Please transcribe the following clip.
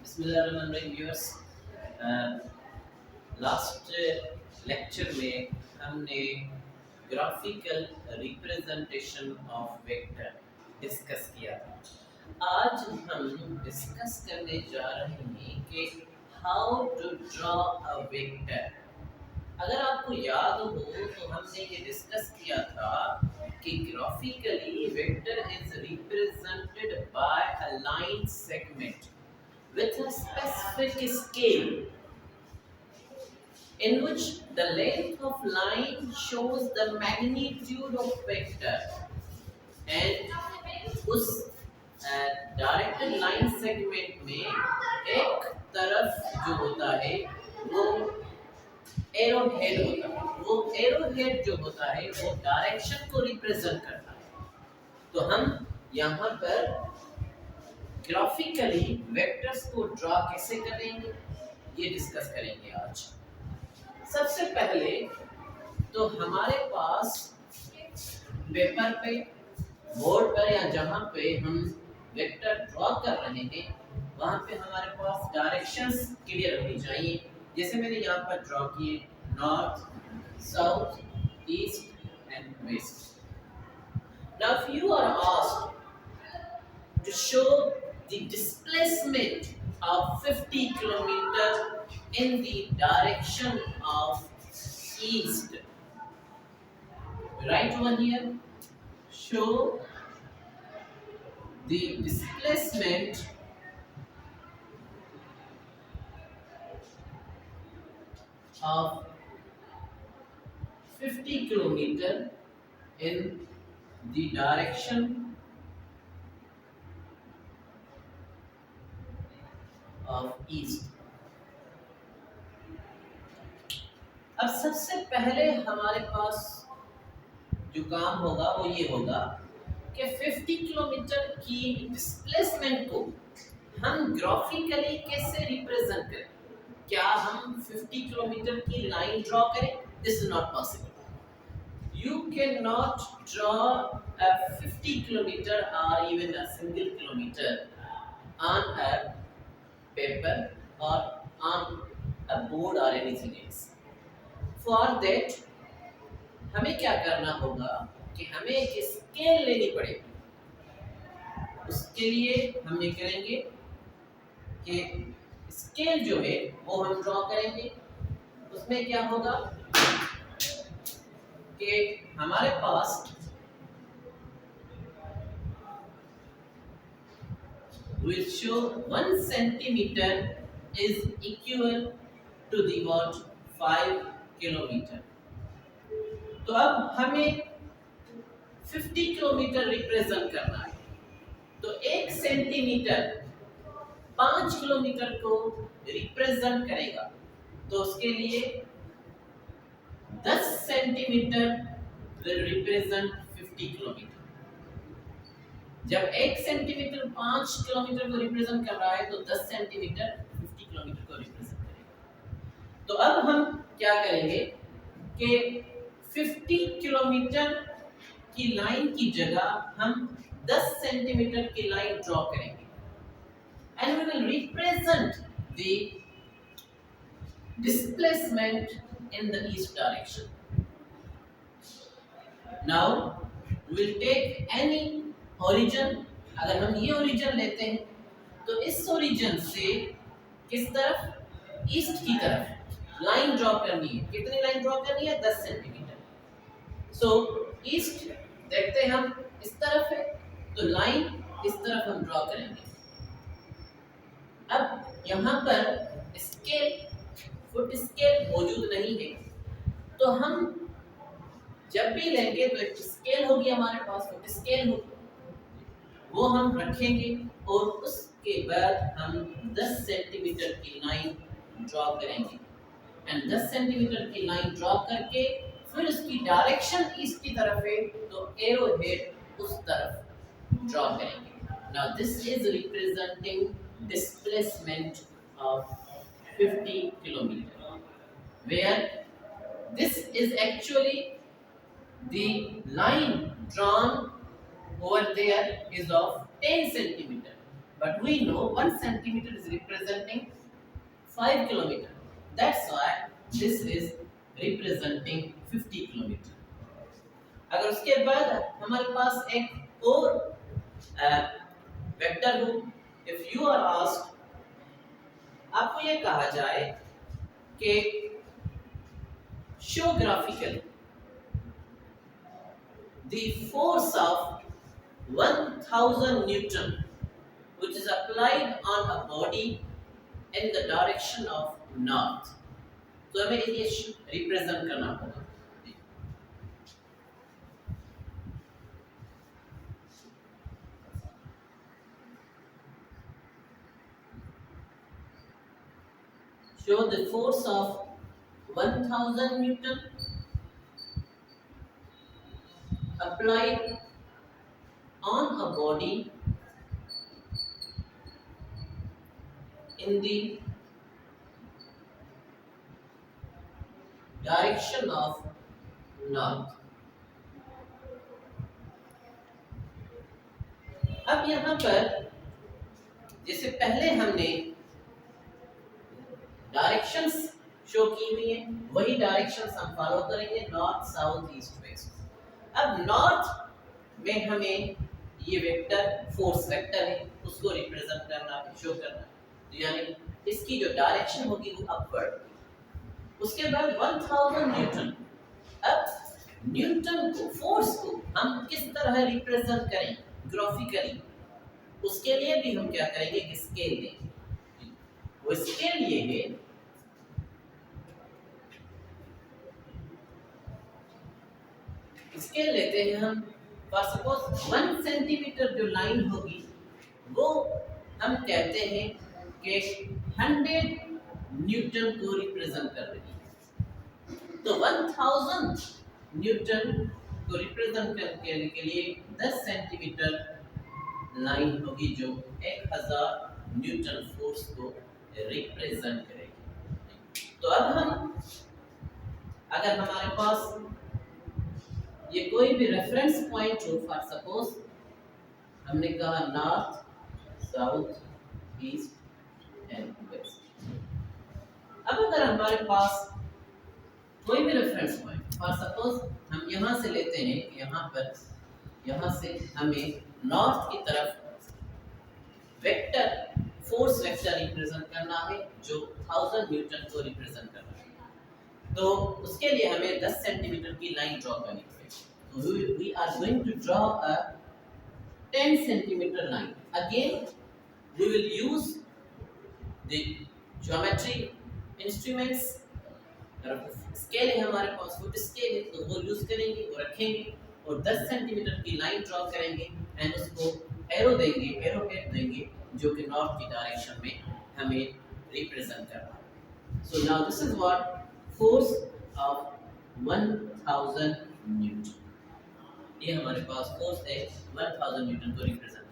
बिस्मिल्लाहिर्रहमानिर्रहीम viewers, last lecture में हमने graphical representation of vector discuss किया था। आज हम डिस्कस करने जा रहे हैं कि how to draw a vector. अगर आपको याद हो तो हमने ये डिस्कस किया था कि graphically vector is represented by a line segment with a specific scale in which the length of line shows the magnitude of vector and उस डायरेक्टेड लाइन सेगमेंट में एक तरफ जो होता है वो एरो हेड होता है। वो एरो हेड जो होता है वो डायरेक्शन को रिप्रेजेंट करता है। तो हम यहाँ पर ग्राफिकली वेक्टर्स को ड्रॉ कैसे करेंगे ये डिस्कस करेंगे आज। सबसे पहले तो हमारे पास पेपर पे, बोर्ड पर या जहाँ पे हम वेक्टर ड्रॉ कर रहे हैं वहाँ पे हमारे पास डायरेक्शंस क्लियर होनी चाहिए। जैसे मैंने यहाँ पर ड्रॉ किए north, south, east and west. Now if you are asked to show the displacement of 50 kilometer in the direction of east. Write one here. Show the displacement of 50 kilometer in the direction of east। अब सबसे पहले हमारे पास जो काम होगा वो ये होगा कि 50 किलोमीटर की डिस्प्लेसमेंट को हम ग्राफिकली कैसे रिप्रेजेंट करें। क्या हम 50 किलोमीटर की लाइन ड्रॉ करें? This is not possible. You can not draw a 50 kilometer or even a single kilometer on a paper or on a board or anything else. For that हमें क्या करना होगा कि हमें एक स्केल लेनी पड़ेगी। उसके लिए हम ये करेंगे कि स्केल जो है वो हम ड्रॉ करेंगे। उसमें क्या होगा कि हमारे पास will show 1 centimeter is equal to the what 5 kilometer। तो अब हमें 50 किलोमीटर रिप्रेजेंट करना है तो 1 सेंटीमीटर 5 किलोमीटर को रिप्रेजेंट करेगा। तो उसके लिए 10 सेंटीमीटर will represent 50 किलोमीटर। जब 1 सेंटीमीटर 5 किलोमीटर को रिप्रेजेंट कर रहा है तो 10 सेंटीमीटर 50 किलोमीटर को रिप्रेजेंट करेगा। तो अब हम क्या करेंगे कि 50 किलोमीटर की लाइन की जगह हम 10 सेंटीमीटर की लाइन ड्रॉ करेंगे and we will represent the displacement in the east direction. Now we will take any origin. अगर हम ये ओरिजिन लेते हैं तो इस ओरिजिन से किस तरफ? ईस्ट की तरफ लाइन ड्रॉ करनी है। कितनी लाइन ड्रॉ करनी है? 10 सेंटीमीटर। सो ईस्ट देखते हैं हम इस तरफ है तो लाइन इस तरफ हम ड्रॉ करेंगे। अब यहाँ पर स्केल, फुट स्केल मौजूद नहीं है तो हम जब भी लेंगे तो एक स्केल होगी हमारे पास, फुट स्केल होगी, वो हम रखेंगे और उसके बाद हम 10 सेंटीमीटर की लाइन ड्रॉ करेंगे एंड 10 सेंटीमीटर की लाइन ड्रॉ करके फिर उसकी डायरेक्शन ईस्ट की तरफ है तो एरो हेड उस तरफ ड्रॉ करेंगे। Now this is representing displacement of 50 kilometre where this is actually the line drawn over there is of 10 centimeter but we know 1 centimeter is representing 5 kilometer. That's why this is representing 50 kilometer. अगर उसके बाद हमारे पास एक और vector हो, if you are asked, आपको ये कहा जाए कि show graphically the force of 1000 Newton which is applied on a body in the direction of north. तो हमें ये रिप्रेजेंट करना होगा. Show the force of 1000 Newton applied on a body in the direction of north. अब यहाँ पर जैसे पहले हमने डायरेक्शंस शो की हुई है, वही डायरेक्शंस हम फॉलो करेंगे, नॉर्थ साउथ ईस्ट वेस्ट. अब नॉर्थ में हमें ये वेक्टर फोर्स वेक्टर है, उसको रिप्रेजेंट करना है, शो करना है. तो यानी इसकी जो डायरेक्शन होगी वो अपवर्ड. उसके बाद 1000 न्यूटन. अब न्यूटन को, फोर्स को हम किस तरह रिप्रेजेंट करें ग्राफिकली, उसके लिए भी हम क्या करेंगे, स्केल लेंगे. वो स्केल ये है, स्केल लेते हैं हम. फॉर सपोज 1 सेंटीमीटर जो लाइन होगी वो हम कहते हैं कि 100 न्यूटन को रिप्रेजेंट कर रही है. तो 1000 न्यूटन को रिप्रेजेंट करने के लिए 10 सेंटीमीटर लाइन होगी जो 1000 न्यूटन फोर्स को रिप्रेजेंट करेगी. तो अब हम, अगर हमारे पास ये कोई भी रेफरेंस पॉइंट हो, फॉर सपोज हमने कहा north south east and west. अब अगर हमारे पास कोई भी रेफरेंस पॉइंट, फॉर सपोज हम यहाँ से लेते हैं कि यहाँ पर, यहाँ से हमें नॉर्थ की तरफ वेक्टर फोर्स वेक्टर रिप्रेजेंट करना है जो 1000 न्यूटन को रिप्रेजेंट करना है. तो उसके लिए हमें 10 सेंटीमीटर की लाइन ड्रॉ करनी पड़ेगी. So we are going to draw a 10 centimeter line. Again, we will use the geometry instruments. Scale है हमारे पास, फुट स्केल है, तो वो यूज करेंगे, वो रखेंगे और 10 सेंटीमीटर की लाइन ड्रॉ करेंगे एंड उसको एरो देंगे, एरो हेड देंगे जो कि नॉर्थ की डायरेक्शन में हमें रिप्रेजेंट करना है. So now this is what force of 1000 Newton. ये हमारे पास फोर्स है 1000 न्यूटन को रिप्रेजेंट